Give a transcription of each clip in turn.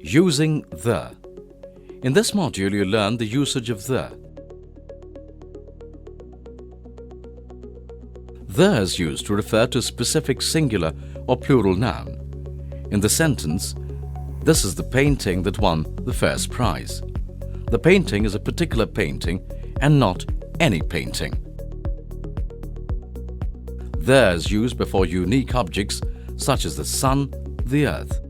Using the. In this module, you learn the usage of the. The is used to refer to a specific singular or plural noun. In the sentence, "This is the painting that won the first prize." The painting is a particular painting and not any painting. The is used before unique objects such as the sun, the earth.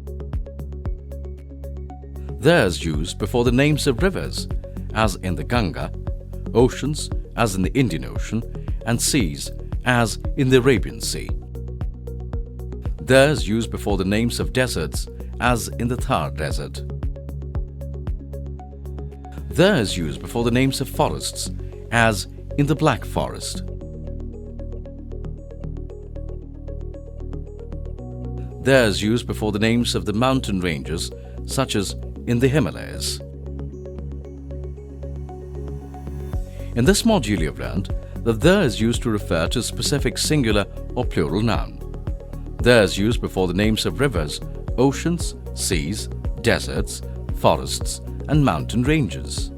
The is used before the names of rivers, as in the Ganga, oceans, as in the Indian Ocean, and seas, as in the Arabian Sea. The is used before the names of deserts, as in the Thar Desert. The is used before the names of forests, as in the Black Forest. The is used before the names of the mountain ranges, such as in the Himalayas. In this module, you have learned that the is used to refer to a specific singular or plural noun. The is used before the names of rivers, oceans, seas, deserts, forests, and mountain ranges.